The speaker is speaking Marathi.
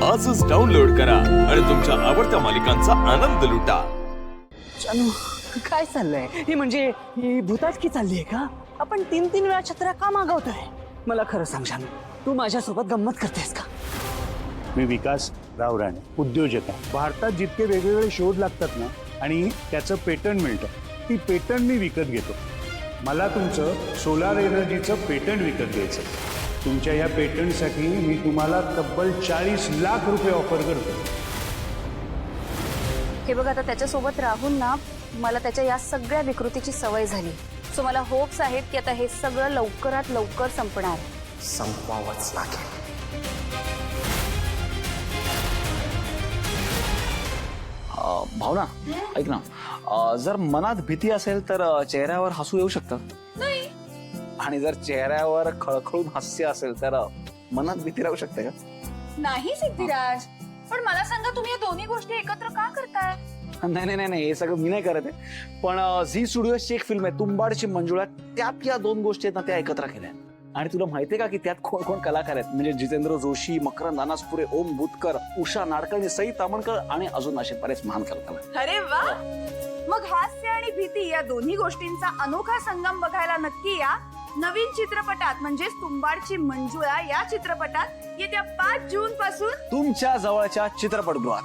आजच डाउनलोड करा आणि तुमच्या आवडत्या मालिकांचा आनंद लुटा. जानू काय चाललंय? ही म्हणजे ही भूताटकी चाललीये का? आपण 3-3 वेळा छत्र्या का मागवतोय? मला खरं सांग जानू, तू माझ्यासोबत गंमत करतेस का? मी विकास राव राणे, उद्योजक आहे. भारतात जितके वेगवेगळे शोध लागतात ना आणि त्याचं पेटंट मिळतं, ती पेटंट मी विकत घेतो. मला तुमचं सोलार एनर्जीचं पेटंट विकत घ्यायचं. तुमच्या या पेटंटसाठी मी तुम्हाला तब्बल 40 लाख रुपये ऑफर करतो. हे बघ, आता त्याच्यासोबत राहून ना मला त्याच्या या सगळ्या विकृतीची सवय झाली. सो मला होप्स आहेत की आता हे सगळं लवकरात लवकर संपणार. संपवावंच लागेल. भावना ऐक ना, जर मनात भीती असेल तर चेहऱ्यावर हसू येऊ शकतं. नाही, आणि जर चेहऱ्यावर खळखळून हास्य असेल तर मनात भीती राहू शकते का? नाही सिद्धिराज, पण मला सांगा, तुम्ही या दोन्ही गोष्टी एकत्र का करताय? नाही नाही नाही, हे सगळं मी नाही करत आहे. पण झी स्टुडिओची एक फिल्म आहे तुंबाडची मंजुळा, त्यात या दोन गोष्टी आहेत ना त्या एकत्र केल्या. आणि तुला माहितीये का की त्यात कोण कोण कलाकार आहेत? म्हणजे जितेंद्र जोशी, मकरंद अनासपुरे, ओम बुतकर, उषा नाडकर्णी, सई तामणकर आणि अजून असे बरेच महान कलाकार. अरे वा, मग हास्य आणि भीती या दोन्ही गोष्टींचा अनोखा संगम बघायला नक्की या. नवीन चित्रपटात म्हणजेच तुंबाडची मंजुळा या चित्रपटात येत्या 5 जून पासून तुमच्या जवळच्या चित्रपटगृहात.